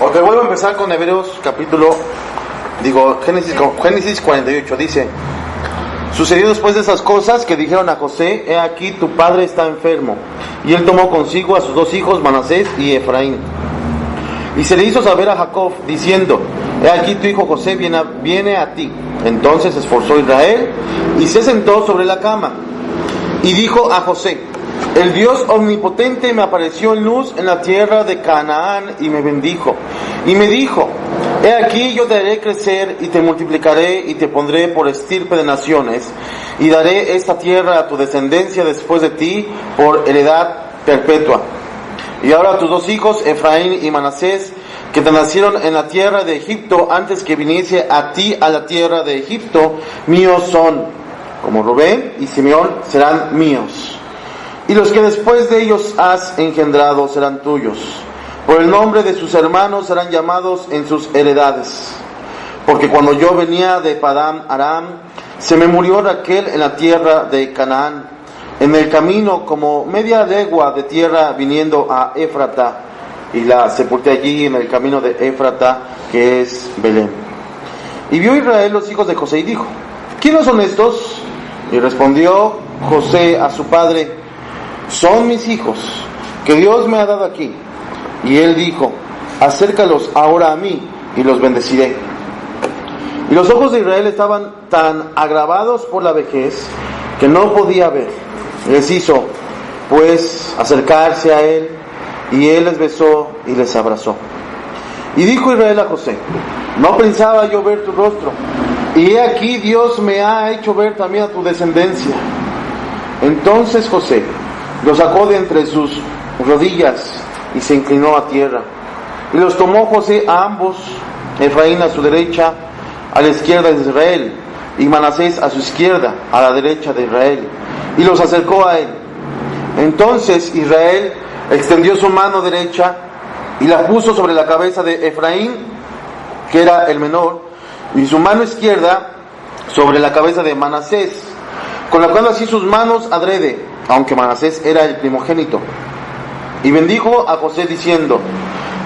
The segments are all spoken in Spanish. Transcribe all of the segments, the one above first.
Ok, vuelvo a empezar con Hebreos Génesis 48, dice: Sucedió después de esas cosas que dijeron a José: he aquí tu padre está enfermo. Y él tomó consigo a sus dos hijos, Manasés y Efraín. Y se le hizo saber a Jacob, diciendo: he aquí tu hijo José viene a ti. Entonces se esforzó Israel y se sentó sobre la cama. Y dijo a José: el Dios omnipotente me apareció en luz en la tierra de Canaán y me bendijo. Y me dijo: he aquí yo te haré crecer y te multiplicaré y te pondré por estirpe de naciones, y daré esta tierra a tu descendencia después de ti por heredad perpetua. Y ahora tus dos hijos, Efraín y Manasés, que te nacieron en la tierra de Egipto antes que viniese a ti a la tierra de Egipto, míos son, como Rubén y Simeón serán míos. Y los que después de ellos has engendrado serán tuyos. Por el nombre de sus hermanos serán llamados en sus heredades. Porque cuando yo venía de Padán Aram, se me murió Raquel en la tierra de Canaán, en el camino como media legua de tierra viniendo a Éfrata, y la sepulté allí en el camino de Éfrata, que es Belén. Y vio Israel los hijos de José y dijo: ¿quiénes son estos? Y respondió José a su padre: son mis hijos, que Dios me ha dado aquí. Y él dijo: acércalos ahora a mí, y los bendeciré. Y los ojos de Israel estaban tan agravados por la vejez, que no podía ver. Les hizo, pues, acercarse a él, y él les besó y les abrazó. Y dijo Israel a José: no pensaba yo ver tu rostro, y he aquí Dios me ha hecho ver también a tu descendencia. Entonces José los sacó de entre sus rodillas y se inclinó a tierra. Y los tomó José a ambos, Efraín a su derecha, a la izquierda de Israel, y Manasés a su izquierda, a la derecha de Israel, y los acercó a él. Entonces Israel extendió su mano derecha y la puso sobre la cabeza de Efraín, que era el menor, y su mano izquierda sobre la cabeza de Manasés, colocando así sus manos adrede, aunque Manasés era el primogénito. Y bendijo a José diciendo: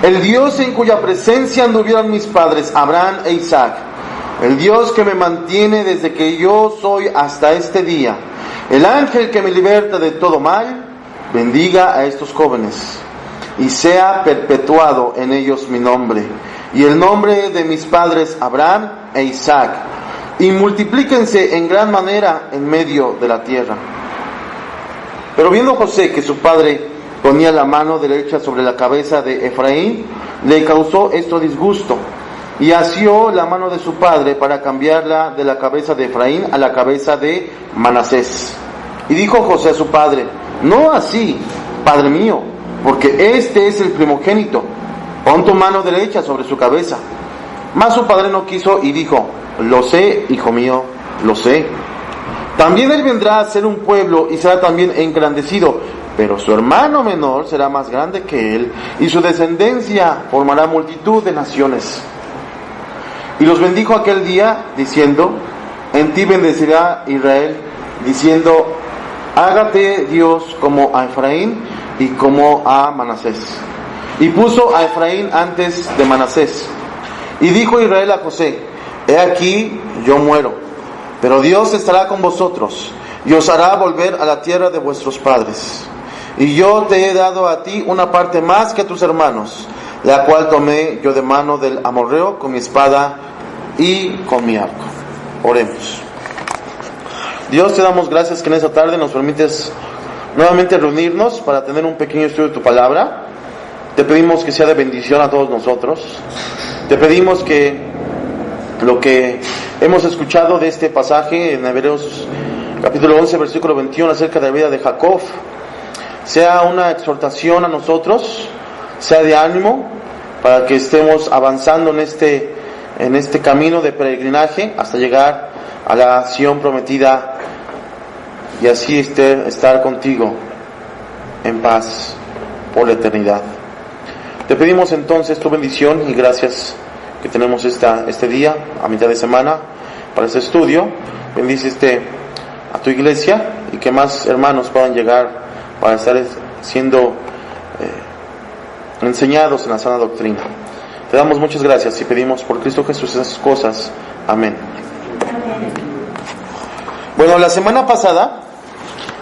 el Dios en cuya presencia anduvieron mis padres Abraham e Isaac, el Dios que me mantiene desde que yo soy hasta este día, el ángel que me liberta de todo mal, bendiga a estos jóvenes, y sea perpetuado en ellos mi nombre, y el nombre de mis padres Abraham e Isaac, y multiplíquense en gran manera en medio de la tierra. Pero viendo José que su padre ponía la mano derecha sobre la cabeza de Efraín, le causó esto disgusto, y asió la mano de su padre para cambiarla de la cabeza de Efraín a la cabeza de Manasés. Y dijo José a su padre: no así, padre mío, porque este es el primogénito, pon tu mano derecha sobre su cabeza. Mas su padre no quiso y dijo: lo sé, hijo mío, lo sé. También él vendrá a ser un pueblo y será también engrandecido, pero su hermano menor será más grande que él, y su descendencia formará multitud de naciones. Y los bendijo aquel día, diciendo: en ti bendecirá Israel, diciendo: hágate Dios como a Efraín y como a Manasés. Y puso a Efraín antes de Manasés. Y dijo Israel a José: he aquí yo muero, pero Dios estará con vosotros, y os hará volver a la tierra de vuestros padres. Y yo te he dado a ti una parte más que a tus hermanos, la cual tomé yo de mano del amorreo con mi espada y con mi arco. Oremos. Dios, te damos gracias que en esta tarde nos permites nuevamente reunirnos para tener un pequeño estudio de tu palabra. Te pedimos que sea de bendición a todos nosotros. Te pedimos que lo que hemos escuchado de este pasaje en Hebreos capítulo 11, versículo 21, acerca de la vida de Jacob, sea una exhortación a nosotros, sea de ánimo, para que estemos avanzando en este camino de peregrinaje hasta llegar a la Sión prometida, y así estar contigo en paz por la eternidad. Te pedimos entonces tu bendición y gracias que tenemos este día, a mitad de semana, para este estudio. Bendice a tu iglesia y que más hermanos puedan llegar para estar siendo enseñados en la sana doctrina. Te damos muchas gracias y pedimos por Cristo Jesús esas cosas. Amén. Bueno, la semana pasada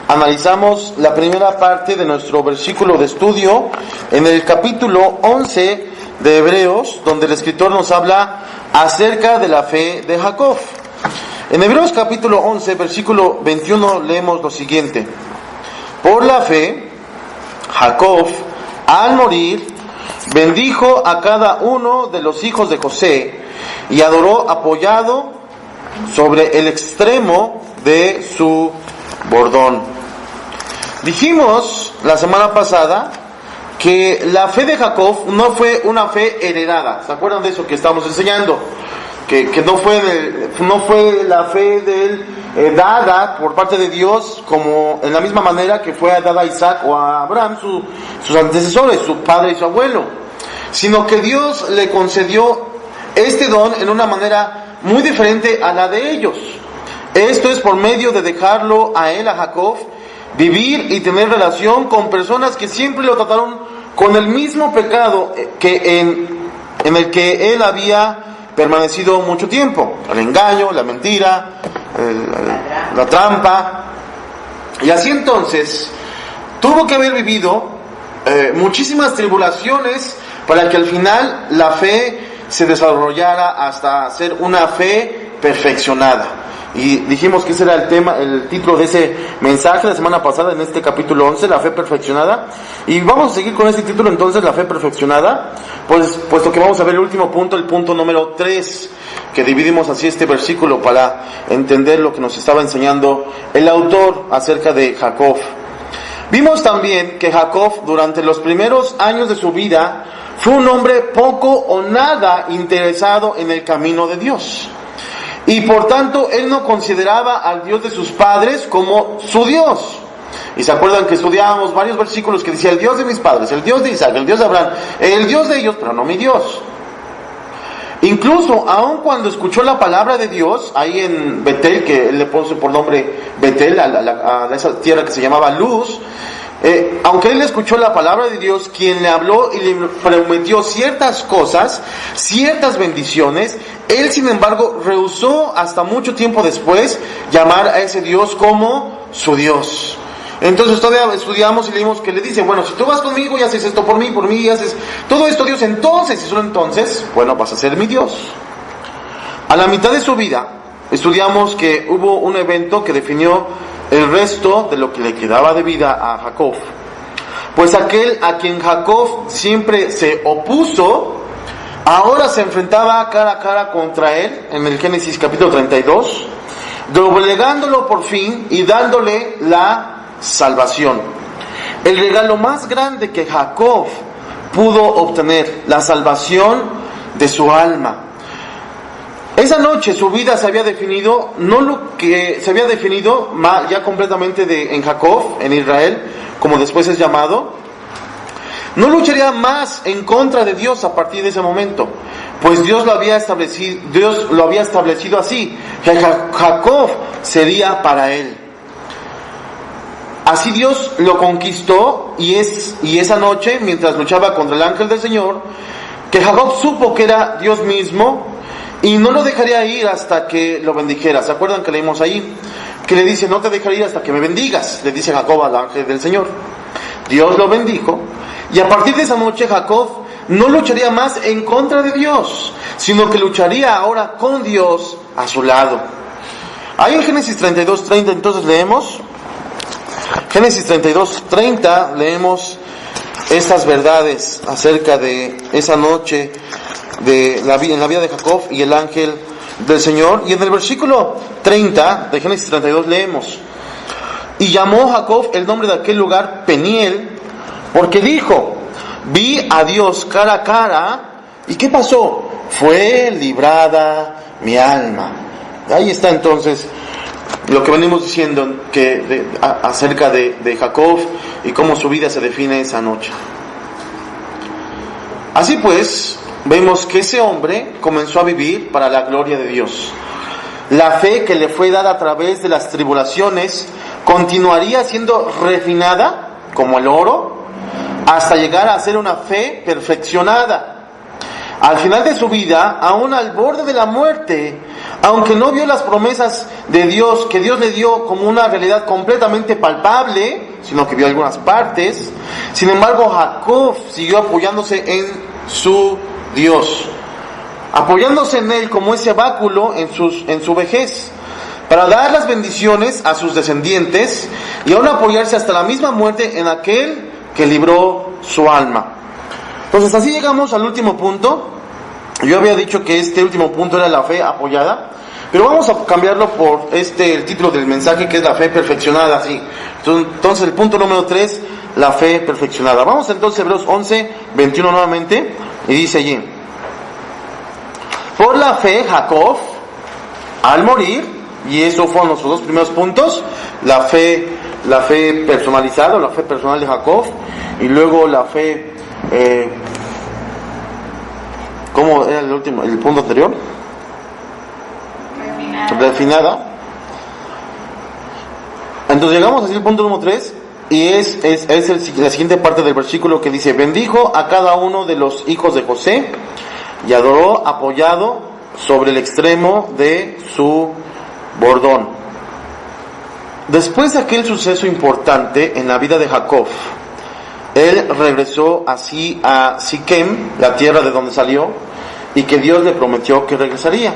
analizamos la primera parte de nuestro versículo de estudio en el capítulo 11 de Hebreos, donde el escritor nos habla acerca de la fe de Jacob. En Hebreos capítulo 11, versículo 21, leemos lo siguiente: por la fe, Jacob, al morir, bendijo a cada uno de los hijos de José y adoró apoyado sobre el extremo de su bordón. Dijimos la semana pasada que la fe de Jacob no fue una fe heredada. ¿Se acuerdan de eso que estamos enseñando? Que no fue la fe de él dada por parte de Dios como en la misma manera que fue dada a Isaac o a Abraham, sus antecesores, su padre y su abuelo, sino que Dios le concedió este don en una manera muy diferente a la de ellos. Esto es por medio de dejarlo a él, a Jacob, vivir y tener relación con personas que siempre lo trataron con el mismo pecado que en el que él había permanecido mucho tiempo: el engaño, la mentira, la trampa. Y así entonces tuvo que haber vivido muchísimas tribulaciones para que al final la fe se desarrollara hasta ser una fe perfeccionada. Y dijimos que ese era el título de ese mensaje la semana pasada en este capítulo 11, la fe perfeccionada. Y vamos a seguir con este título entonces, la fe perfeccionada, puesto que vamos a ver el último punto, el punto número 3, que dividimos así este versículo para entender lo que nos estaba enseñando el autor acerca de Jacob. Vimos también que Jacob durante los primeros años de su vida fue un hombre poco o nada interesado en el camino de Dios. Y por tanto, él no consideraba al Dios de sus padres como su Dios. Y se acuerdan que estudiábamos varios versículos que decía: el Dios de mis padres, el Dios de Isaac, el Dios de Abraham, el Dios de ellos, pero no mi Dios. Incluso, aun cuando escuchó la palabra de Dios, ahí en Betel, que él le puso por nombre Betel, a esa tierra que se llamaba Luz, aunque él escuchó la palabra de Dios, quien le habló y le prometió ciertas cosas, ciertas bendiciones, él sin embargo rehusó hasta mucho tiempo después llamar a ese Dios como su Dios. Entonces todavía estudiamos y leímos que le dice: bueno, si tú vas conmigo y haces esto por mí y haces todo esto, Dios, entonces, y solo entonces, bueno, vas a ser mi Dios. A la mitad de su vida estudiamos que hubo un evento que definió el resto de lo que le quedaba de vida a Jacob. Pues aquel a quien Jacob siempre se opuso, ahora se enfrentaba cara a cara contra él, en el Génesis capítulo 32, doblegándolo por fin y dándole la salvación. El regalo más grande que Jacob pudo obtener, la salvación de su alma. Esa noche su vida se había definido, no lo que se había definido ya completamente en Jacob, en Israel, como después es llamado. No lucharía más en contra de Dios a partir de ese momento, pues Dios lo había establecido así, que Jacob sería para él. Así Dios lo conquistó y esa noche, mientras luchaba contra el ángel del Señor, que Jacob supo que era Dios mismo y no lo dejaría ir hasta que lo bendijera. ¿Se acuerdan que leímos ahí? Que le dice: no te dejaré ir hasta que me bendigas, le dice Jacob al ángel del Señor. Dios lo bendijo y a partir de esa noche Jacob no lucharía más en contra de Dios, sino que lucharía ahora con Dios a su lado. Ahí en Génesis 32:30 entonces leemos, Génesis 32:30 leemos estas verdades acerca de esa noche en la vida de Jacob y el ángel del Señor. Y en el versículo 30 de Génesis 32 leemos: y llamó Jacob el nombre de aquel lugar Peniel, porque dijo: vi a Dios cara a cara. ¿Y qué pasó? Fue librada mi alma. Ahí está entonces lo que venimos diciendo acerca de Jacob y cómo su vida se define esa noche. Así pues, vemos que ese hombre comenzó a vivir para la gloria de Dios. La fe que le fue dada a través de las tribulaciones continuaría siendo refinada como el oro hasta llegar a ser una fe perfeccionada. al final de su vida, aún al borde de la muerte, aunque no vio las promesas de Dios, que Dios le dio como una realidad completamente palpable, sino que vio algunas partes. Sin embargo, Jacob siguió apoyándose en su Dios, apoyándose en él como ese báculo en su vejez, para dar las bendiciones a sus descendientes y aún apoyarse hasta la misma muerte en aquel que libró su alma. Entonces así llegamos al último punto. Yo había dicho que este último punto era la fe apoyada, pero vamos a cambiarlo por el título del mensaje, que es la fe perfeccionada, así. Entonces el punto número 3, la fe perfeccionada. Vamos entonces a Hebreos 11, 21 nuevamente, y dice allí: por la fe Jacob, al morir, y esos fueron nuestros dos primeros puntos, la fe personalizada, la fe personal de Jacob, y luego la fe, ¿cómo era el punto anterior? Refinada. Entonces llegamos así al punto número 3, y es la siguiente parte del versículo que dice: bendijo a cada uno de los hijos de José y adoró apoyado sobre el extremo de su bordón. Después de aquel suceso importante en la vida de Jacob, él regresó así a Siquem, la tierra de donde salió, y que Dios le prometió que regresaría.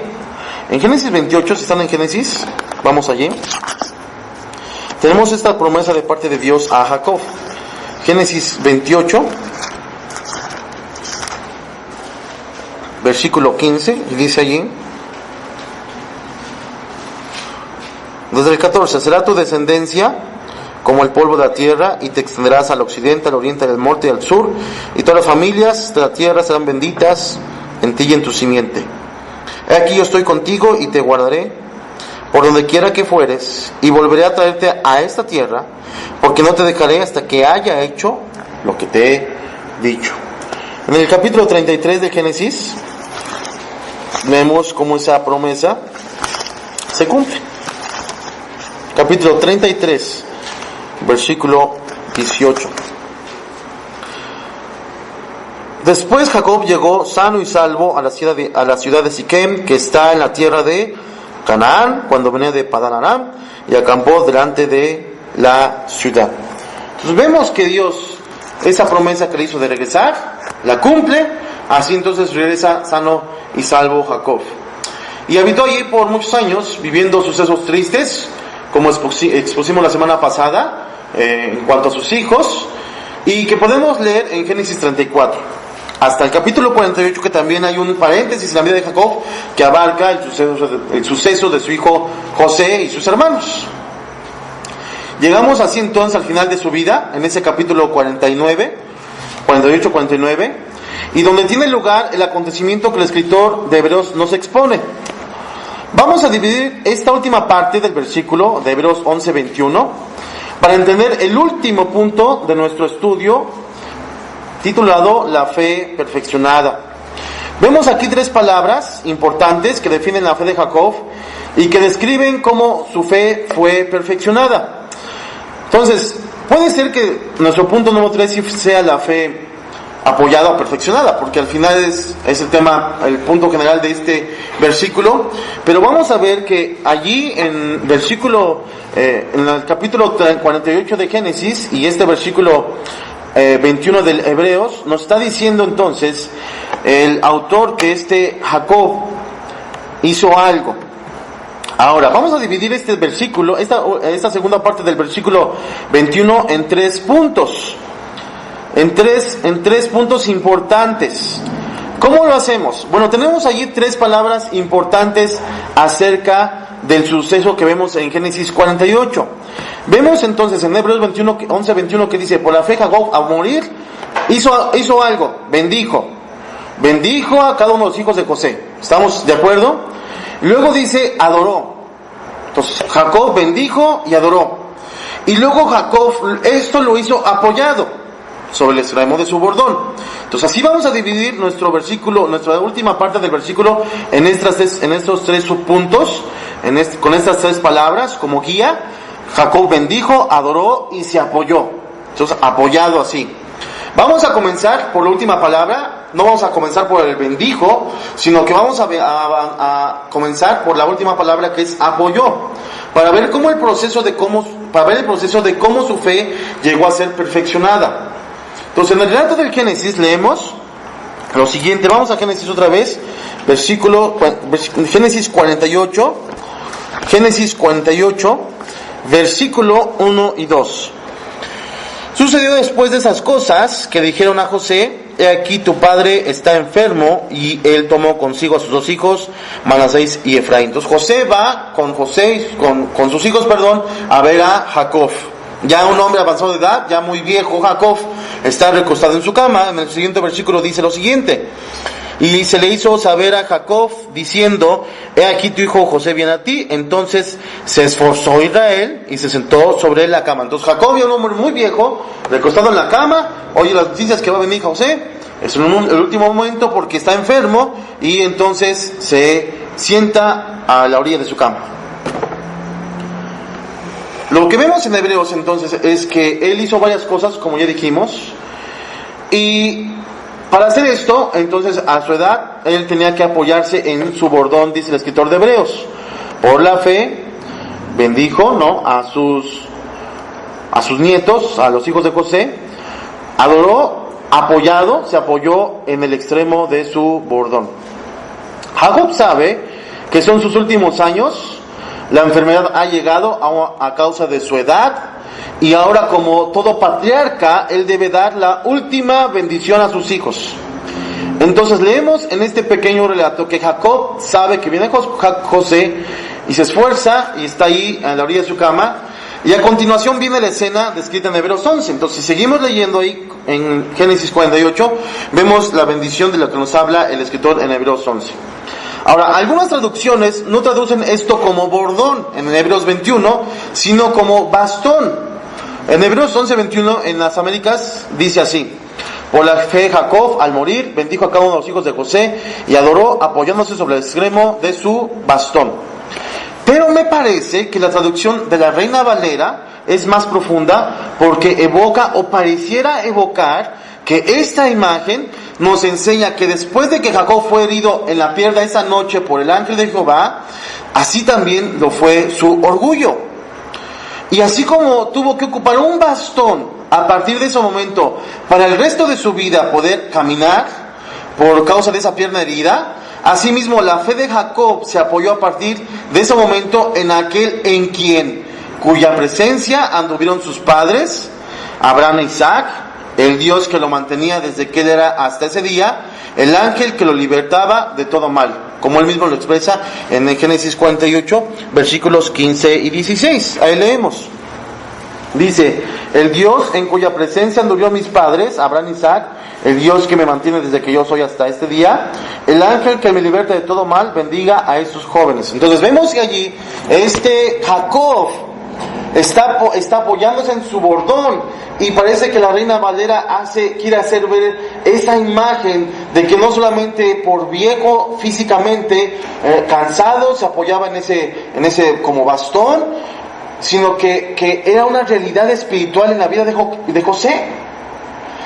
En Génesis 28, si están en Génesis, vamos allí. Tenemos esta promesa de parte de Dios a Jacob. Génesis 28, versículo 15, y dice allí, desde el 14: será tu descendencia como el polvo de la tierra, y te extenderás al occidente, al oriente, al norte y al sur, y todas las familias de la tierra serán benditas en ti y en tu simiente. He aquí yo estoy contigo y te guardaré por donde quiera que fueres, y volveré a traerte a esta tierra, porque no te dejaré hasta que haya hecho lo que te he dicho. En el capítulo 33 de Génesis vemos cómo esa promesa se cumple. Capítulo 33, versículo 18. Después Jacob llegó sano y salvo a la ciudad de Siquem, que está en la tierra de Canaán, cuando venía de Padán Aram, y acampó delante de la ciudad. Entonces vemos que Dios, esa promesa que le hizo de regresar, la cumple. Así entonces regresa sano y salvo Jacob. Y habitó allí por muchos años, viviendo sucesos tristes, como expusimos la semana pasada, en cuanto a sus hijos, y que podemos leer en Génesis 34. Hasta el capítulo 48, que también hay un paréntesis en la vida de Jacob que abarca el suceso de su hijo José y sus hermanos. Llegamos así entonces al final de su vida, en ese capítulo 48-49, y donde tiene lugar el acontecimiento que el escritor de Hebreos nos expone. Vamos a dividir esta última parte del versículo de Hebreos 11:21 para entender el último punto de nuestro estudio, titulado La fe perfeccionada. Vemos aquí tres palabras importantes que definen la fe de Jacob y que describen cómo su fe fue perfeccionada. Entonces, puede ser que nuestro punto número 3 sí sea la fe apoyada o perfeccionada, porque al final es el tema, el punto general de este versículo. Pero vamos a ver que allí en el capítulo 48 de Génesis y este versículo 21 del Hebreos, nos está diciendo entonces el autor que Jacob hizo algo. Ahora, vamos a dividir este versículo, esta segunda parte del versículo 21 en tres puntos. En tres puntos importantes. ¿Cómo lo hacemos? Bueno, tenemos allí tres palabras importantes acerca del suceso que vemos en Génesis 48. Vemos entonces en Hebreos 11:21 que dice: por la fe Jacob al morir hizo algo, bendijo a cada uno de los hijos de José. ¿Estamos de acuerdo? Luego dice adoró. Entonces Jacob bendijo y adoró. Y luego Jacob esto lo hizo apoyado sobre el extremo de su bordón. Entonces así vamos a dividir nuestro versículo, nuestra última parte del versículo en estos tres subpuntos, con estas tres palabras como guía. Jacob bendijo, adoró y se apoyó. Entonces apoyado así. Vamos a comenzar por la última palabra, no vamos a comenzar por el bendijo, sino que vamos a comenzar por la última palabra, que es apoyó, para ver el proceso de cómo su fe llegó a ser perfeccionada. Entonces, en el relato del Génesis leemos lo siguiente. Vamos a Génesis otra vez, Génesis 48, versículo 1 y 2. Sucedió después de esas cosas que dijeron a José: he aquí tu padre está enfermo, y él tomó consigo a sus dos hijos, Manasés y Efraín. Entonces José va con sus hijos, a ver a Jacob. Ya un hombre avanzado de edad, ya muy viejo Jacob, está recostado en su cama. En el siguiente versículo dice lo siguiente: y se le hizo saber a Jacob, diciendo: he aquí tu hijo José viene a ti. Entonces se esforzó Israel y se sentó sobre la cama. Entonces Jacob, ya un hombre muy viejo, recostado en la cama, oye las noticias que va a venir José. Es el último momento porque está enfermo, y entonces se sienta a la orilla de su cama. Lo que vemos en Hebreos entonces es que él hizo varias cosas, como ya dijimos, y para hacer esto, entonces a su edad, él tenía que apoyarse en su bordón, dice el escritor de Hebreos. Por la fe, bendijo, a sus nietos, a los hijos de José, adoró, se apoyó en el extremo de su bordón. Jacob sabe que son sus últimos años. La enfermedad ha llegado a causa de su edad, y ahora, como todo patriarca, él debe dar la última bendición a sus hijos. Entonces leemos en este pequeño relato que Jacob sabe que viene José y se esfuerza y está ahí a la orilla de su cama, y a continuación viene la escena descrita en Hebreos 11. Entonces, si seguimos leyendo ahí en Génesis 48, vemos la bendición de la que nos habla el escritor en Hebreos 11. Ahora, algunas traducciones no traducen esto como bordón en Hebreos 21, sino como bastón. En Hebreos 11:21 en las Américas dice así: por la fe Jacob, al morir, bendijo a cada uno de los hijos de José y adoró, apoyándose sobre el extremo de su bastón. Pero me parece que la traducción de la Reina Valera es más profunda, porque evoca, o pareciera evocar, que esta imagen nos enseña que después de que Jacob fue herido en la pierna esa noche por el ángel de Jehová, así también lo fue su orgullo. Y así como tuvo que ocupar un bastón a partir de ese momento para el resto de su vida poder caminar por causa de esa pierna herida, asimismo la fe de Jacob se apoyó a partir de ese momento en aquel en cuya presencia anduvieron sus padres, Abraham e Isaac, el Dios que lo mantenía desde que él era hasta ese día, el ángel que lo libertaba de todo mal, como él mismo lo expresa en el Génesis 48, versículos 15 y 16. Ahí leemos. Dice: el Dios en cuya presencia anduvieron mis padres, Abraham e Isaac, el Dios que me mantiene desde que yo soy hasta este día, el ángel que me liberta de todo mal, bendiga a estos jóvenes. Entonces vemos que allí Jacob está apoyándose en su bordón, y parece que la Reina Valera quiere hacer ver esa imagen de que no solamente por viejo físicamente, cansado, se apoyaba en ese como bastón, sino que era una realidad espiritual en la vida de José.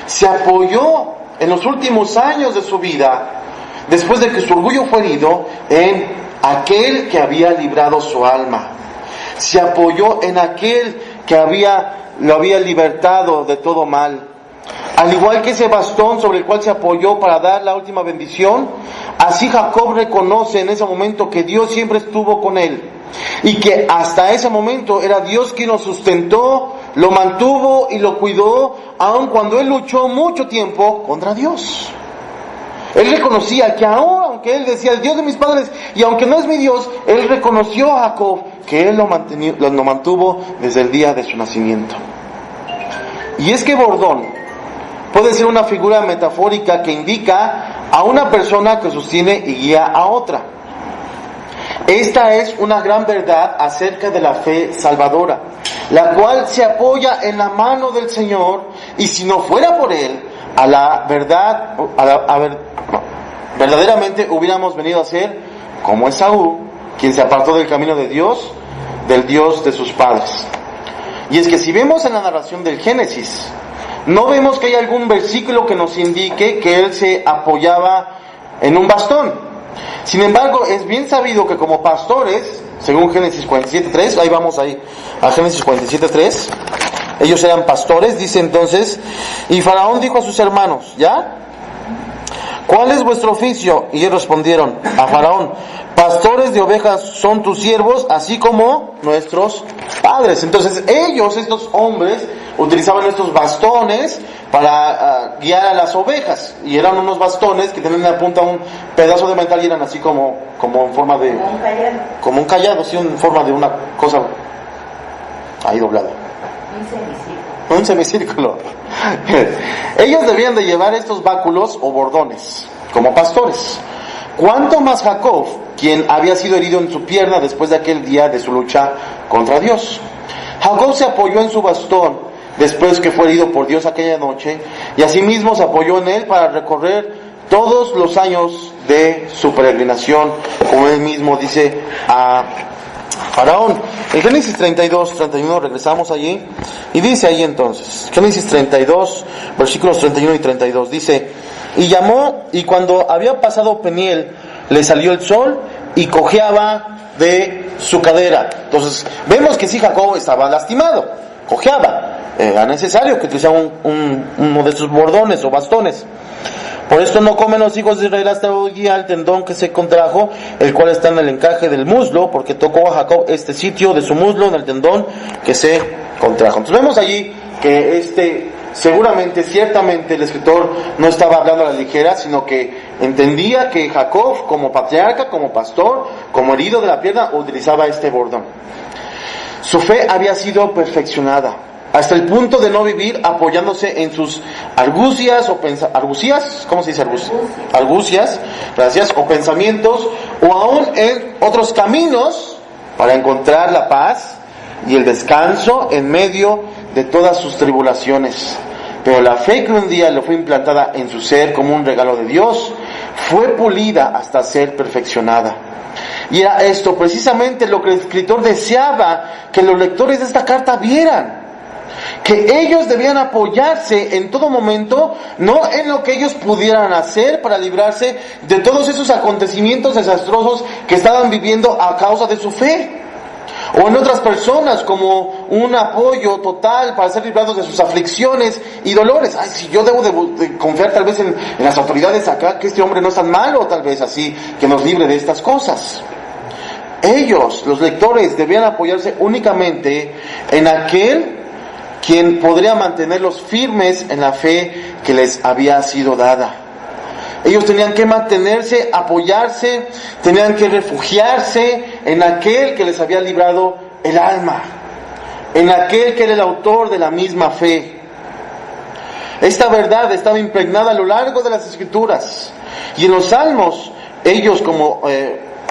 Se apoyó en los últimos años de su vida, después de que su orgullo fue herido, en aquel que había librado su alma. Se apoyó en aquel que lo había libertado de todo mal. Al igual que ese bastón sobre el cual se apoyó para dar la última bendición, así Jacob reconoce en ese momento que Dios siempre estuvo con él, y que hasta ese momento era Dios quien lo sustentó, lo mantuvo y lo cuidó, aun cuando él luchó mucho tiempo contra Dios. Él reconocía que aunque él decía: el Dios de mis padres, y aunque no es mi Dios, él reconoció a Jacob que él lo mantuvo desde el día de su nacimiento. Y es que bordón puede ser una figura metafórica que indica a una persona que sostiene y guía a otra. Esta es una gran verdad acerca de la fe salvadora, la cual se apoya en la mano del Señor, y si no fuera por él, verdaderamente hubiéramos venido a ser como Esaú, quien se apartó del camino de Dios, del Dios de sus padres. Y es que si vemos en la narración del Génesis, no vemos que haya algún versículo que nos indique que él se apoyaba en un bastón. Sin embargo, es bien sabido que como pastores, según Génesis 47:3, ahí vamos ahí a Génesis 47:3, ellos eran pastores, dice entonces, y Faraón dijo a sus hermanos, ¿ya? ¿Cuál es vuestro oficio? Y ellos respondieron a Faraón, pastores de ovejas son tus siervos, así como nuestros padres. Entonces ellos, estos hombres, utilizaban estos bastones para guiar a las ovejas, y eran unos bastones que tenían en la punta un pedazo de metal y eran así como en forma de... Como un callado, sí, en forma de una cosa ahí doblada. Un semicírculo. Ellos debían de llevar estos báculos o bordones como pastores. ¿Cuánto más Jacob, quien había sido herido en su pierna después de aquel día de su lucha contra Dios? Jacob se apoyó en su bastón después que fue herido por Dios aquella noche, y asimismo se apoyó en él para recorrer todos los años de su peregrinación, como él mismo dice a Faraón. En Génesis 32:31 regresamos allí y dice ahí entonces, Génesis 32, versículos 31 y 32, dice, y llamó, y cuando había pasado Peniel, le salió el sol y cojeaba de su cadera. Entonces vemos que sí, Jacob estaba lastimado, cojeaba, era necesario que utilizara uno de estos bordones o bastones. Por esto no comen los hijos de Israel hasta hoy día el tendón que se contrajo, el cual está en el encaje del muslo, porque tocó a Jacob este sitio de su muslo en el tendón que se contrajo. Entonces vemos allí que seguramente, ciertamente el escritor no estaba hablando a la ligera, sino que entendía que Jacob, como patriarca, como pastor, como herido de la pierna, utilizaba este bordón. Su fe había sido perfeccionada, hasta el punto de no vivir apoyándose en sus argucias o argucias, ¿cómo se dice argucias? Gracias, o pensamientos, o aún en otros caminos para encontrar la paz y el descanso en medio de todas sus tribulaciones. Pero la fe que un día le fue implantada en su ser como un regalo de Dios, fue pulida hasta ser perfeccionada. Y era esto precisamente lo que el escritor deseaba que los lectores de esta carta vieran. Que ellos debían apoyarse en todo momento, no en lo que ellos pudieran hacer para librarse de todos esos acontecimientos desastrosos que estaban viviendo a causa de su fe, o en otras personas como un apoyo total para ser librados de sus aflicciones y dolores. Ay, si yo debo de confiar tal vez en las autoridades acá, que este hombre no es tan malo, tal vez así, que nos libre de estas cosas. Ellos, los lectores, debían apoyarse únicamente en aquel quien podría mantenerlos firmes en la fe que les había sido dada. Ellos tenían que mantenerse, apoyarse, tenían que refugiarse en aquel que les había librado el alma, en aquel que era el autor de la misma fe. Esta verdad estaba impregnada a lo largo de las Escrituras, y en los Salmos, ellos como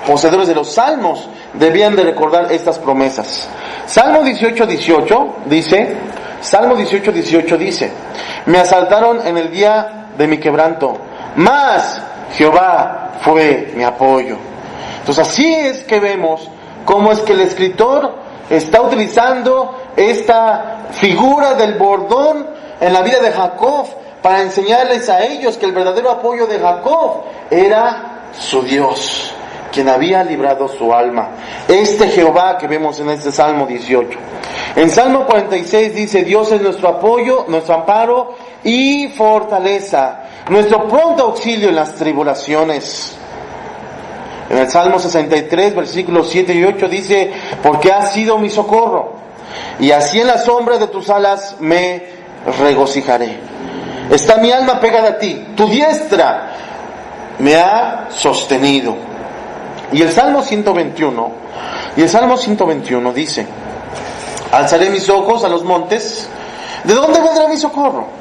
poseedores de los Salmos debían de recordar estas promesas. Salmo 18:18 dice, Salmo 18:18 dice, me asaltaron en el día de mi quebranto, mas Jehová fue mi apoyo. Entonces así es que vemos cómo es que el escritor está utilizando esta figura del bordón en la vida de Jacob para enseñarles a ellos que el verdadero apoyo de Jacob era su Dios, quien había librado su alma. Este Jehová que vemos en este Salmo 18. En Salmo 46 dice, Dios es nuestro apoyo, nuestro amparo y fortaleza, nuestro pronto auxilio en las tribulaciones. En el Salmo 63, versículos 7 y 8 dice, porque has sido mi socorro, y así en la sombra de tus alas me regocijaré. Está mi alma pegada a ti, tu diestra me ha sostenido. Y el Salmo 121 dice, alzaré mis ojos a los montes, ¿de dónde vendrá mi socorro?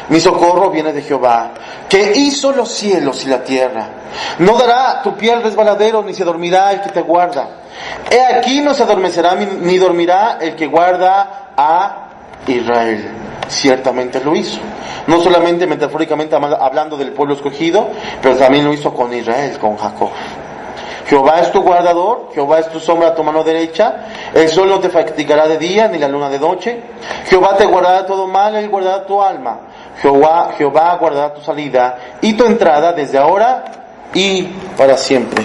Mi socorro viene de Jehová, que hizo los cielos y la tierra. No dará tu pie al resbaladero, ni se dormirá el que te guarda. He aquí no se adormecerá ni dormirá el que guarda a Israel. Ciertamente lo hizo. No solamente metafóricamente hablando del pueblo escogido, pero también lo hizo con Israel, con Jacob. Jehová es tu guardador, Jehová es tu sombra a tu mano derecha, el sol no te fatigará de día, ni la luna de noche. Jehová te guardará de todo mal, él guardará tu alma. Jehová guardará tu salida y tu entrada desde ahora y para siempre.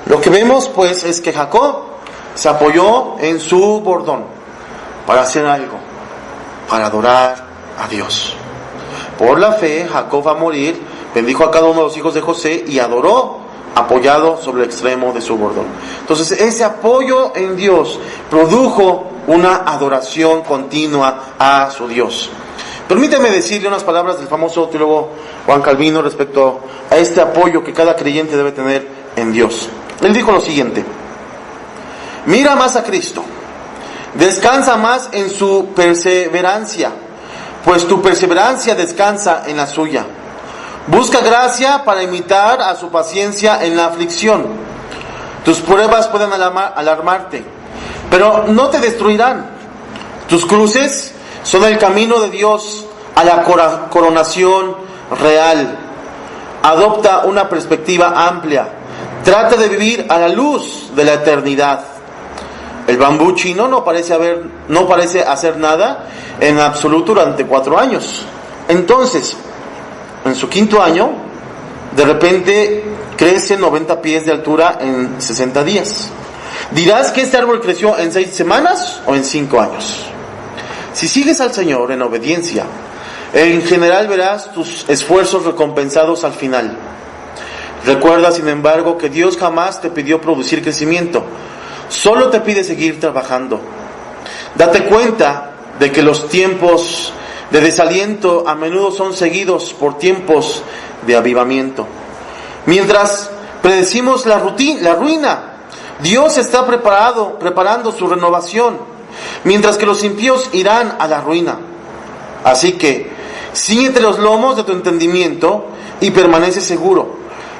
Lo que vemos pues es que Jacob se apoyó en su bordón para hacer algo, para adorar a Dios. Por la fe, Jacob va a morir, bendijo a cada uno de los hijos de José y adoró apoyado sobre el extremo de su bordón. Entonces ese apoyo en Dios produjo una adoración continua a su Dios. Permíteme decirle unas palabras del famoso teólogo Juan Calvino respecto a este apoyo que cada creyente debe tener en Dios. Él dijo lo siguiente: mira más a Cristo, descansa más en su perseverancia, pues tu perseverancia descansa en la suya. Busca gracia para imitar a su paciencia en la aflicción. Tus pruebas pueden alarmarte, pero no te destruirán. Tus cruces son el camino de Dios a la coronación real. Adopta una perspectiva amplia. Trata de vivir a la luz de la eternidad. El bambú chino no parece hacer nada en absoluto durante 4 años. Entonces, en su 5.º año, de repente crece 90 pies de altura en 60 días. ¿Dirás que este árbol creció en 6 semanas o en 5 años? Si sigues al Señor en obediencia, en general verás tus esfuerzos recompensados al final. Recuerda, sin embargo, que Dios jamás te pidió producir crecimiento, solo te pide seguir trabajando. Date cuenta de que los tiempos de desaliento a menudo son seguidos por tiempos de avivamiento. Mientras predecimos la ruina, Dios está preparando su renovación, mientras que los impíos irán a la ruina. Así que, cíñete los lomos de tu entendimiento y permanece seguro,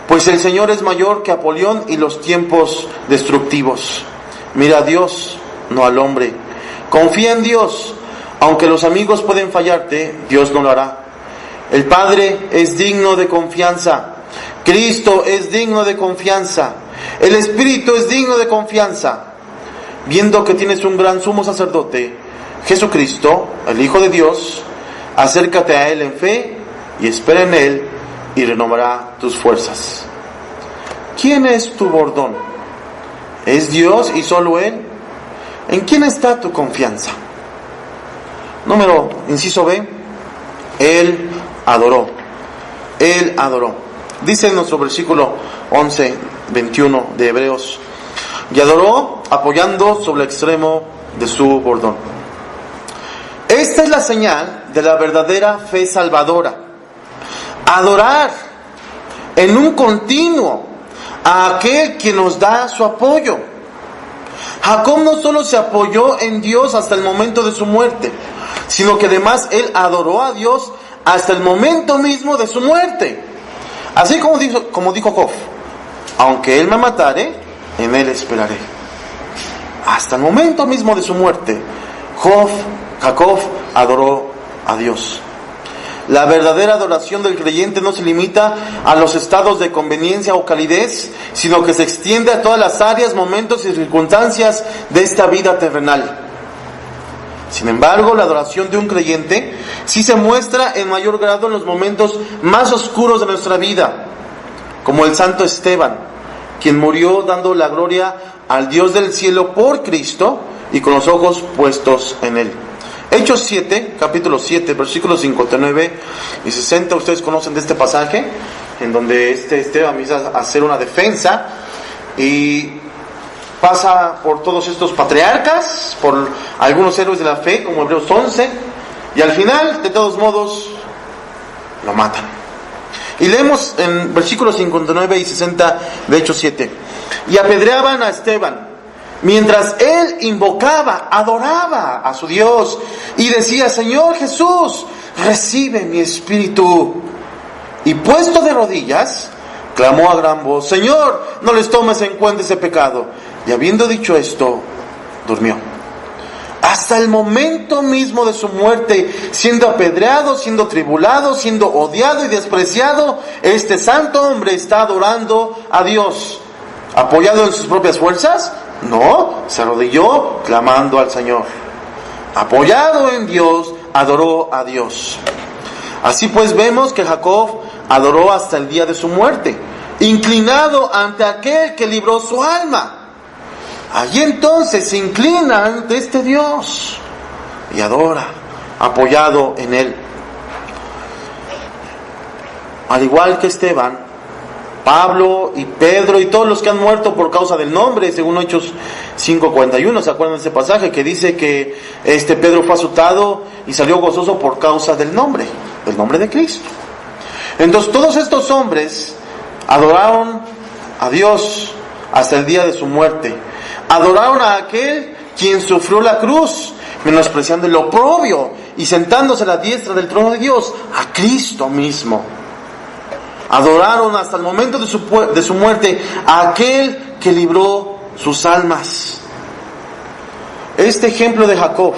pues el Señor es mayor que Apolión y los tiempos destructivos. Mira a Dios, no al hombre. Confía en Dios. Aunque los amigos pueden fallarte, Dios no lo hará. El Padre es digno de confianza. Cristo es digno de confianza. El Espíritu es digno de confianza. Viendo que tienes un gran sumo sacerdote, Jesucristo, el Hijo de Dios, acércate a Él en fe y espera en Él y renovará tus fuerzas. ¿Quién es tu bordón? ¿Es Dios y solo Él? ¿En quién está tu confianza? Inciso B, Él adoró. Él adoró. Dice en nuestro versículo 11, 21 de Hebreos: y adoró apoyando sobre el extremo de su bordón. Esta es la señal de la verdadera fe salvadora. Adorar en un continuo a aquel que nos da su apoyo. Jacob no solo se apoyó en Dios hasta el momento de su muerte, sino que además él adoró a Dios hasta el momento mismo de su muerte. Así como dijo Job: aunque él me matare, en él esperaré. Hasta el momento mismo de su muerte, Jacob adoró a Dios. La verdadera adoración del creyente no se limita a los estados de conveniencia o calidez, sino que se extiende a todas las áreas, momentos y circunstancias de esta vida terrenal. Sin embargo, la adoración de un creyente sí se muestra en mayor grado en los momentos más oscuros de nuestra vida, como el santo Esteban, quien murió dando la gloria al Dios del cielo por Cristo y con los ojos puestos en Él. Hechos 7, capítulo 7, versículos 59 y 60, ustedes conocen de este pasaje, en donde Esteban empieza a hacer una defensa y pasa por todos estos patriarcas, por algunos héroes de la fe, como Hebreos 11, y al final, de todos modos, lo matan. Y leemos en versículos 59 y 60 de Hechos 7: y apedreaban a Esteban, mientras él invocaba, adoraba a su Dios, y decía: Señor Jesús, recibe mi espíritu. Y puesto de rodillas, clamó a gran voz: Señor, no les tomes en cuenta ese pecado. Y habiendo dicho esto, durmió. Hasta el momento mismo de su muerte, siendo apedreado, siendo tribulado, siendo odiado y despreciado, este santo hombre está adorando a Dios. ¿Apoyado en sus propias fuerzas? No, se arrodilló clamando al Señor. Apoyado en Dios, adoró a Dios. Así pues vemos que Jacob adoró hasta el día de su muerte, inclinado ante aquel que libró su alma. Allí entonces se inclina ante este Dios y adora, apoyado en Él. Al igual que Esteban, Pablo y Pedro y todos los que han muerto por causa del nombre, según Hechos 5:41, ¿se acuerdan de ese pasaje que dice que Pedro fue azotado y salió gozoso por causa del nombre de Cristo? Entonces todos estos hombres adoraron a Dios hasta el día de su muerte. Adoraron a aquel quien sufrió la cruz, menospreciando el oprobio y sentándose a la diestra del trono de Dios, a Cristo mismo. Adoraron hasta el momento de su muerte a aquel que libró sus almas. Este ejemplo de Jacob,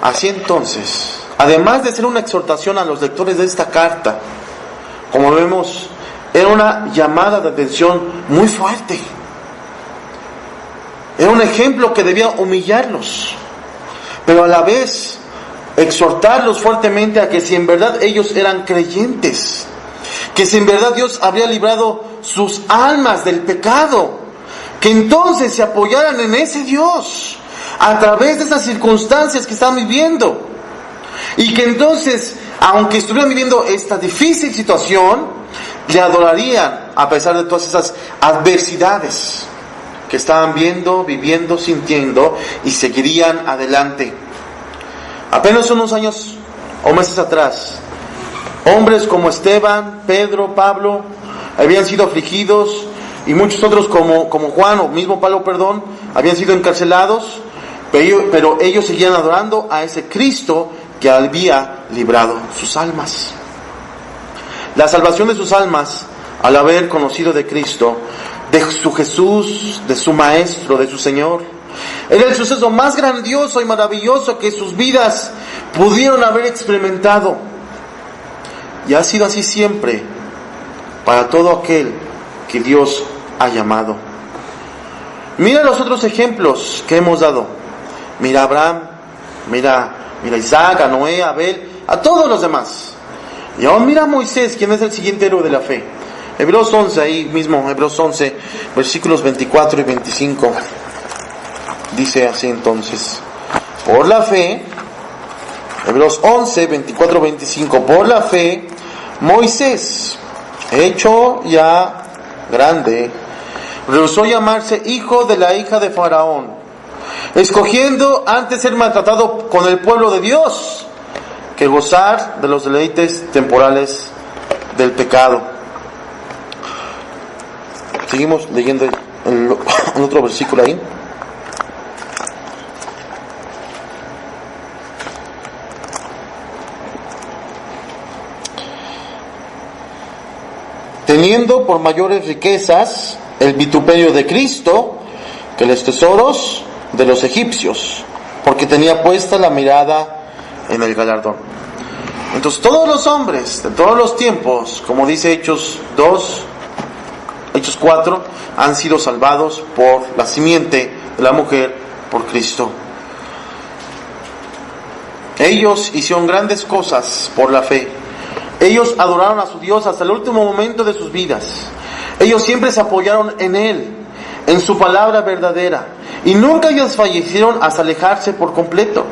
así entonces, además de ser una exhortación a los lectores de esta carta, como vemos, era una llamada de atención muy fuerte. Era un ejemplo que debía humillarlos, pero a la vez exhortarlos fuertemente a que si en verdad ellos eran creyentes, que si en verdad Dios habría librado sus almas del pecado, que entonces se apoyaran en ese Dios a través de esas circunstancias que están viviendo, y que entonces, aunque estuvieran viviendo esta difícil situación, le adorarían a pesar de todas esas adversidades que estaban viendo, viviendo, sintiendo, y seguirían adelante. Apenas unos años o meses atrás, hombres como Esteban, Pedro, Pablo, habían sido afligidos, y muchos otros como Juan, o mismo Pablo, habían sido encarcelados, pero ellos seguían adorando a ese Cristo que había librado sus almas. La salvación de sus almas, al haber conocido de Cristo, de su Jesús, de su Maestro, de su Señor, era el suceso más grandioso y maravilloso que sus vidas pudieron haber experimentado. Y ha sido así siempre para todo aquel que Dios ha llamado. Mira los otros ejemplos que hemos dado. Mira a Abraham, mira a Isaac, a Noé, a Abel, a todos los demás. Y ahora mira a Moisés, quien es el siguiente héroe de la fe. Hebreos 11, ahí mismo, Hebreos 11, versículos 24 y 25. Dice así entonces: por la fe, Hebreos 11, 24, 25, por la fe, Moisés, hecho ya grande, rehusó llamarse hijo de la hija de Faraón, escogiendo antes ser maltratado con el pueblo de Dios, que gozar de los deleites temporales del pecado. Seguimos leyendo el otro versículo ahí. Teniendo por mayores riquezas el vituperio de Cristo que los tesoros de los egipcios, porque tenía puesta la mirada en el galardón. Entonces todos los hombres de todos los tiempos, como dice Hechos 4, han sido salvados por la simiente de la mujer, por Cristo. Ellos hicieron grandes cosas por la fe. Ellos adoraron a su Dios hasta el último momento de sus vidas. Ellos siempre se apoyaron en Él, en su palabra verdadera, y nunca ellos fallecieron hasta alejarse por completo.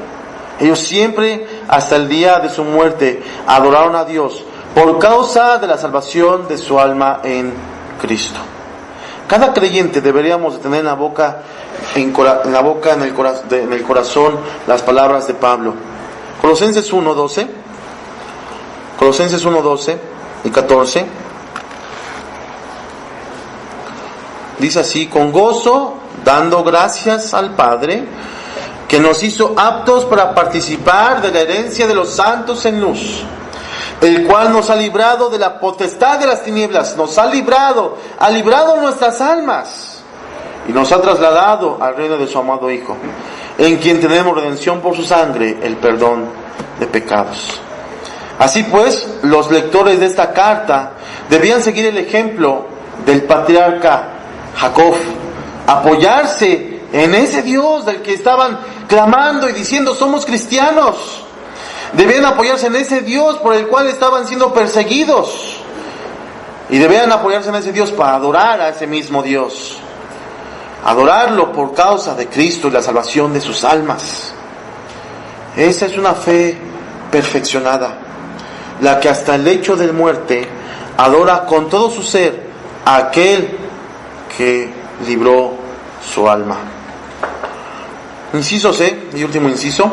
Ellos siempre, hasta el día de su muerte, adoraron a Dios por causa de la salvación de su alma en Cristo. Cada creyente deberíamos de tener en el corazón las palabras de Pablo. Colosenses 1:12 y 14 dice así: con gozo, dando gracias al Padre, que nos hizo aptos para participar de la herencia de los santos en luz, el cual nos ha librado de la potestad de las tinieblas, ha librado nuestras almas, y nos ha trasladado al reino de su amado Hijo, en quien tenemos redención por su sangre, el perdón de pecados. Así pues, los lectores de esta carta debían seguir el ejemplo del patriarca Jacob, apoyarse en ese Dios del que estaban clamando y diciendo somos cristianos. Debían apoyarse en ese Dios por el cual estaban siendo perseguidos. Y debían apoyarse en ese Dios para adorar a ese mismo Dios. Adorarlo por causa de Cristo y la salvación de sus almas. Esa es una fe perfeccionada, la que hasta el lecho de muerte adora con todo su ser a aquel que libró su alma. Inciso C, y último inciso.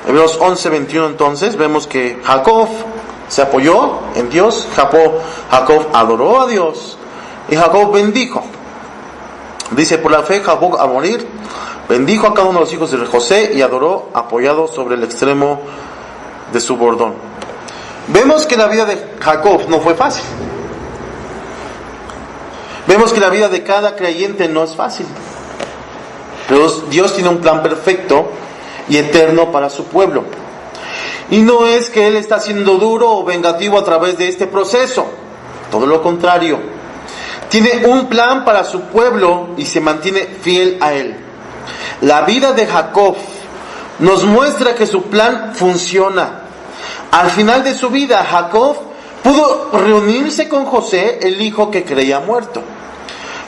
Hebreos 11:21, entonces vemos que Jacob se apoyó en Dios, Jacob adoró a Dios y Jacob bendijo. Dice, por la fe Jacob al morir bendijo a cada uno de los hijos de José y adoró apoyado sobre el extremo de su bordón. Vemos que la vida de Jacob no fue fácil. Vemos que la vida de cada creyente no es fácil. Pero Dios tiene un plan perfecto y eterno para su pueblo. Y no es que Él está siendo duro o vengativo a través de este proceso. Todo lo contrario. Tiene un plan para su pueblo y se mantiene fiel a Él. La vida de Jacob nos muestra que su plan funciona. Al final de su vida, Jacob pudo reunirse con José, el hijo que creía muerto.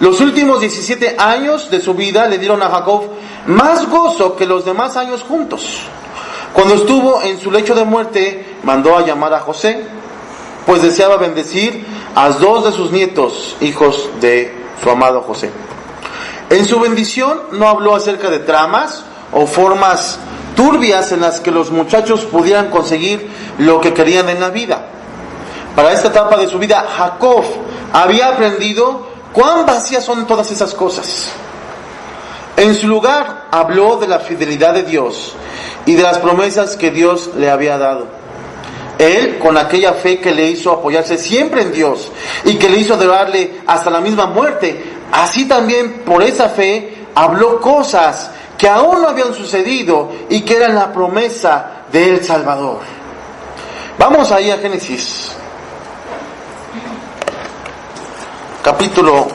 Los últimos 17 años de su vida le dieron a Jacob más gozo que los demás años juntos. Cuando estuvo en su lecho de muerte, mandó a llamar a José, pues deseaba bendecir a 2 de sus nietos, hijos de su amado José. En su bendición no habló acerca de tramas o formas turbias en las que los muchachos pudieran conseguir lo que querían en la vida. Para esta etapa de su vida, Jacob había aprendido cuán vacías son todas esas cosas. En su lugar, habló de la fidelidad de Dios y de las promesas que Dios le había dado. Él, con aquella fe que le hizo apoyarse siempre en Dios y que le hizo adorarle hasta la misma muerte, así también por esa fe habló cosas que aún no habían sucedido y que eran la promesa del Salvador. Vamos ahí a Génesis, capítulo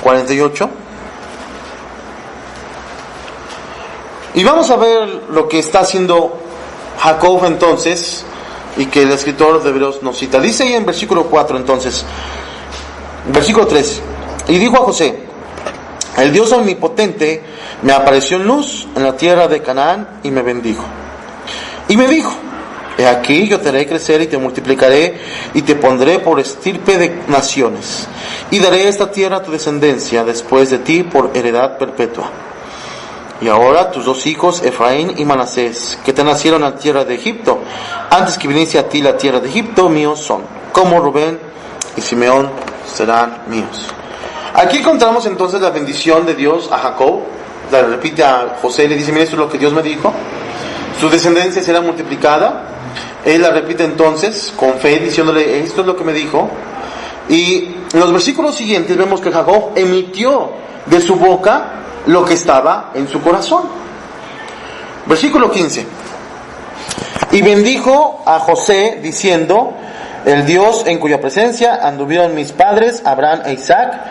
48. Y vamos a ver lo que está haciendo Jacob entonces, y que el escritor de Hebreos nos cita. Dice ahí en versículo 4 entonces, versículo 3, y dijo a José, el Dios omnipotente me apareció en luz en la tierra de Canaán y me bendijo. Y me dijo, he aquí yo te haré crecer y te multiplicaré y te pondré por estirpe de naciones y daré esta tierra a tu descendencia después de ti por heredad perpetua. Y ahora tus 2 hijos, Efraín y Manasés, que te nacieron en la tierra de Egipto, antes que viniese a ti la tierra de Egipto, míos son, como Rubén y Simeón serán míos. Aquí encontramos entonces la bendición de Dios a Jacob. La repite a José, le dice, mira, esto es lo que Dios me dijo, su descendencia será multiplicada. Él la repite entonces con fe, diciéndole, esto es lo que me dijo. Y en los versículos siguientes vemos que Jacob emitió de su boca lo que estaba en su corazón. Versículo 15. Y bendijo a José diciendo, el Dios en cuya presencia anduvieron mis padres Abraham e Isaac,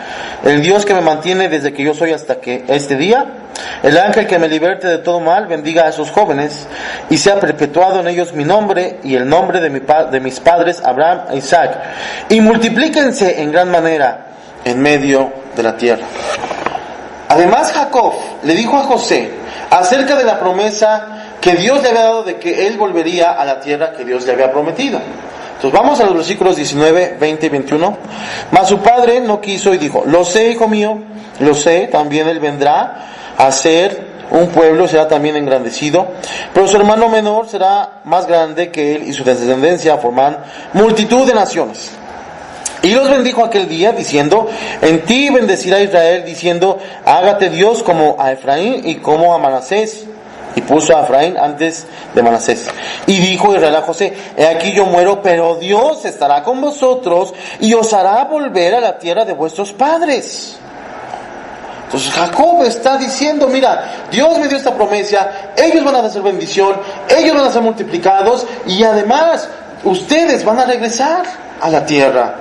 el Dios que me mantiene desde que yo soy hasta que este día, el ángel que me liberte de todo mal, bendiga a esos jóvenes y sea perpetuado en ellos mi nombre y el nombre de mis padres Abraham e Isaac, y multiplíquense en gran manera en medio de la tierra. Además, Jacob le dijo a José acerca de la promesa que Dios le había dado de que él volvería a la tierra que Dios le había prometido. Entonces vamos a los versículos 19, 20 y 21. Mas su padre no quiso y dijo, lo sé, hijo mío, lo sé, también él vendrá a ser un pueblo, será también engrandecido, pero su hermano menor será más grande que él y su descendencia formarán multitud de naciones. Y los bendijo aquel día diciendo, en ti bendecirá Israel, diciendo, hágate Dios como a Efraín y como a Manasés. Y puso a Efraín antes de Manasés. Y dijo Israel a José, he aquí yo muero, pero Dios estará con vosotros y os hará volver a la tierra de vuestros padres. Entonces Jacob está diciendo, mira, Dios me dio esta promesa, ellos van a hacer bendición, ellos van a ser multiplicados y además ustedes van a regresar a la tierra.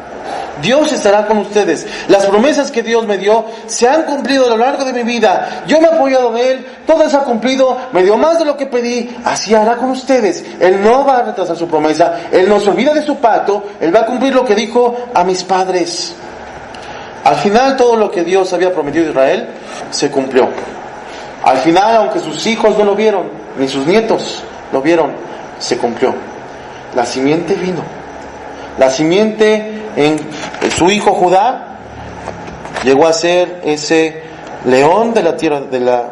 Dios estará con ustedes. Las promesas que Dios me dio se han cumplido a lo largo de mi vida. Yo me he apoyado en Él, todo se ha cumplido, me dio más de lo que pedí, así hará con ustedes. Él no va a retrasar su promesa, Él no se olvida de su pacto, Él va a cumplir lo que dijo a mis padres. Al final todo lo que Dios había prometido a Israel se cumplió. Al final, aunque sus hijos no lo vieron, ni sus nietos lo vieron, se cumplió. La simiente vino. La simiente en su hijo Judá llegó a ser ese león de la tierra, de la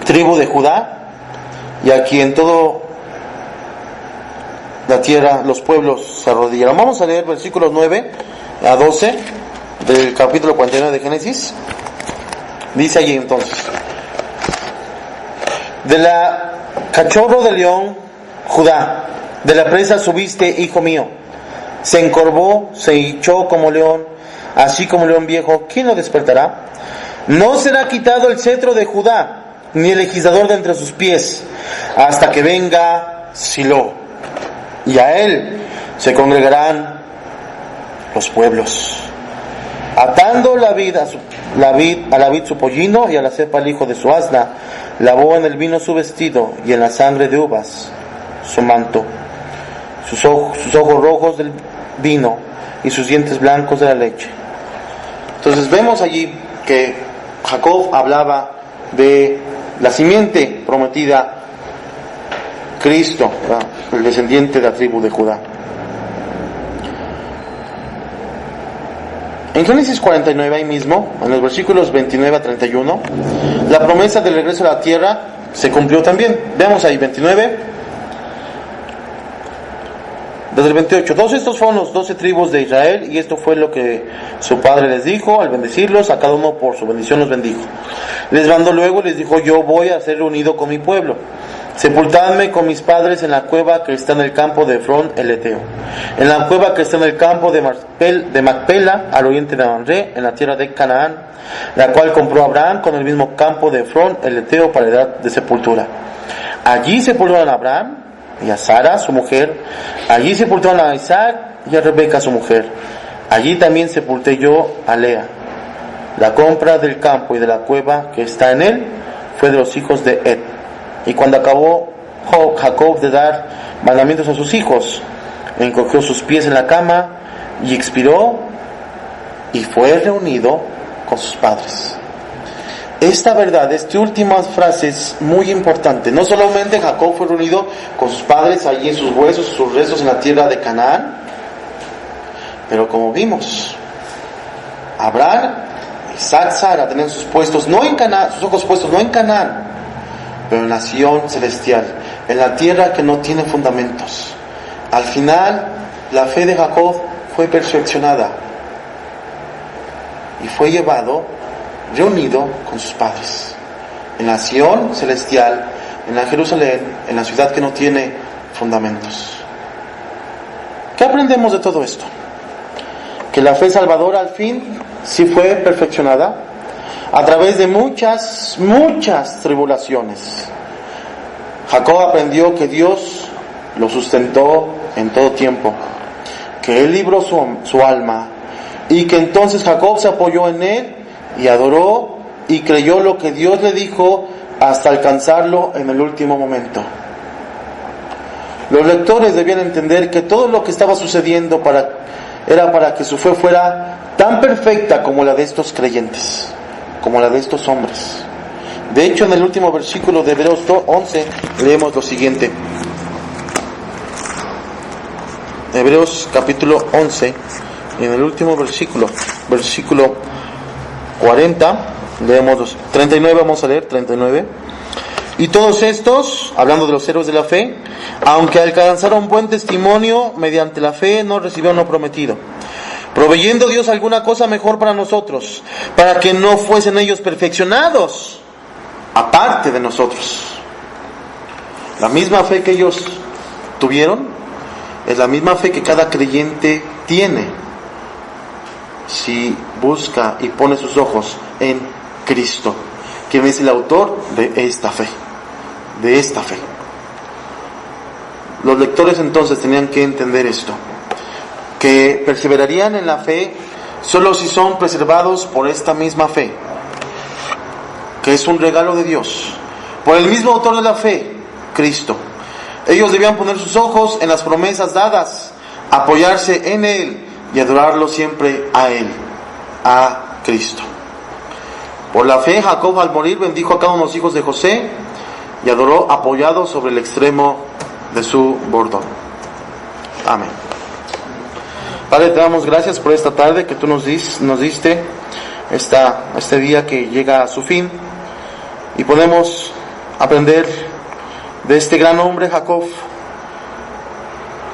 tribu de Judá, y aquí en todo la tierra los pueblos se arrodillaron. Vamos a leer versículos 9 a 12 del capítulo 49 de Génesis. Dice allí entonces: de la cachorro de león Judá, de la presa subiste, hijo mío. Se encorvó, se hinchó como león, así como león viejo. ¿Quién lo despertará? No será quitado el cetro de Judá, ni el legislador de entre sus pies, hasta que venga Silo, y a él se congregarán los pueblos. Atando la vid a la vid su pollino, y a la cepa el hijo de su asna, lavó en el vino su vestido, y en la sangre de uvas su manto. Sus ojos rojos del vino y sus dientes blancos de la leche. Entonces vemos allí que Jacob hablaba de la simiente prometida, Cristo, ¿verdad?, el descendiente de la tribu de Judá. En Génesis 49, ahí mismo, en los versículos 29 a 31, la promesa del regreso a la tierra se cumplió también. Veamos ahí 29. Desde el 28, todos estos fueron los 12 tribus de Israel, y esto fue lo que su padre les dijo al bendecirlos, a cada uno por su bendición los bendijo. Les mandó luego y les dijo: yo voy a ser reunido con mi pueblo. Sepultadme con mis padres en la cueva que está en el campo de Efrón el Eteo, en la cueva que está en el campo de Macpela, al oriente de Mamre, en la tierra de Canaán, la cual compró Abraham con el mismo campo de Efrón el Eteo para edad de sepultura. Allí sepultaron a Abraham y a Sara su mujer, allí sepultaron a Isaac y a Rebeca su mujer. Allí también sepulté yo a Lea. La compra del campo y de la cueva que está en él fue de los hijos de Ed. Y cuando acabó Jacob de dar mandamientos a sus hijos, encogió sus pies en la cama y expiró, y fue reunido con sus padres. Esta verdad, esta última frase es muy importante. No solamente Jacob fue reunido con sus padres allí en sus huesos, sus restos en la tierra de Canaán, pero como vimos, Abraham, Isaac, Sara tenían sus puestos no en Canaán, sus ojos puestos no en Canaán, pero en la Sión celestial, en la tierra que no tiene fundamentos. Al final, la fe de Jacob fue perfeccionada y fue llevado, reunido con sus padres, en la Sión celestial, en la Jerusalén, en la ciudad que no tiene fundamentos. ¿Qué aprendemos de todo esto? Que la fe salvadora al fin sí fue perfeccionada a través de muchas tribulaciones. Jacob aprendió que Dios lo sustentó en todo tiempo, que Él libró su alma, y que entonces Jacob se apoyó en Él y adoró y creyó lo que Dios le dijo hasta alcanzarlo en el último momento. Los lectores debían entender que todo lo que estaba sucediendo era para que su fe fuera tan perfecta como la de estos creyentes, como la de estos hombres. De hecho, en el último versículo de Hebreos 11 leemos lo siguiente. Hebreos capítulo 11, en el último versículo 40, leemos 39, vamos a leer 39. Y todos estos, hablando de los héroes de la fe, aunque alcanzaron buen testimonio mediante la fe, no recibieron lo prometido, proveyendo Dios alguna cosa mejor para nosotros, para que no fuesen ellos perfeccionados aparte de nosotros. La misma fe que ellos tuvieron es la misma fe que cada creyente tiene si busca y pone sus ojos en Cristo, quien es el autor de esta fe. Los lectores entonces tenían que entender esto, que perseverarían en la fe solo si son preservados por esta misma fe, que es un regalo de Dios, por el mismo autor de la fe, Cristo. Ellos debían poner sus ojos en las promesas dadas, apoyarse en Él y adorarlo siempre a Él, a Cristo. Por la fe, Jacob al morir bendijo a cada uno de los hijos de José y adoró apoyado sobre el extremo de su bordón. Amén. Padre, te damos gracias por esta tarde que tú nos diste, este día que llega a su fin, y podemos aprender de este gran hombre Jacob,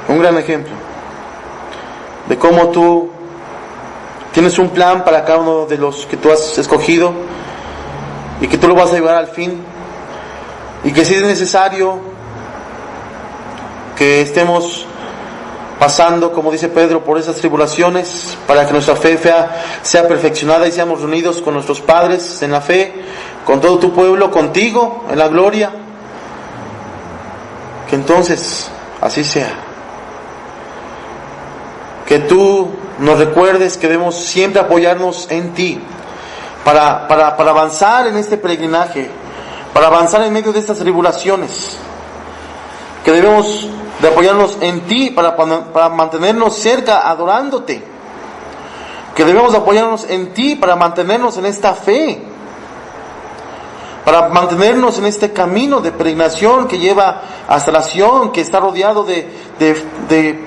un gran ejemplo de cómo tú tienes un plan para cada uno de los que tú has escogido y que tú lo vas a llevar al fin, y que si es necesario que estemos pasando, como dice Pedro, por esas tribulaciones para que nuestra fe sea perfeccionada y seamos reunidos con nuestros padres en la fe, con todo tu pueblo, contigo en la gloria, que entonces así sea. Que tú nos recuerdes que debemos siempre apoyarnos en ti para avanzar en este peregrinaje, para avanzar en medio de estas tribulaciones, que debemos de apoyarnos en ti para mantenernos cerca adorándote, que debemos de apoyarnos en ti para mantenernos en esta fe, para mantenernos en este camino de peregrinación que lleva hasta la Sión, que está rodeado de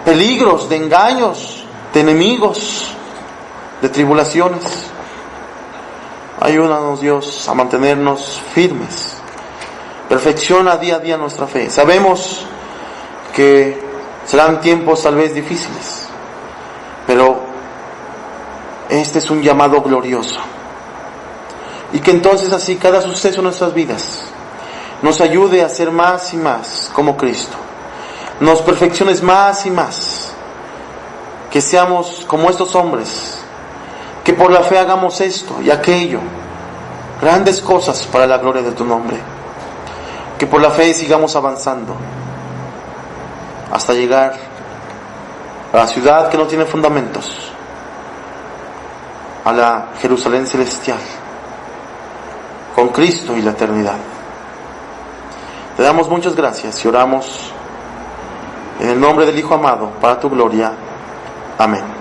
peligros, de engaños, de enemigos, de tribulaciones. Ayúdanos, Dios, a mantenernos firmes. Perfecciona día a día nuestra fe. Sabemos que serán tiempos tal vez difíciles, pero este es un llamado glorioso. Y que entonces así cada suceso en nuestras vidas nos ayude a ser más y más como Cristo. Nos perfecciones más y más. Que seamos como estos hombres, que por la fe hagamos esto y aquello, grandes cosas para la gloria de tu nombre. Que por la fe sigamos avanzando hasta llegar a la ciudad que no tiene fundamentos, a la Jerusalén celestial, con Cristo y la eternidad. Te damos muchas gracias y oramos en el nombre del Hijo amado, para tu gloria. Amén.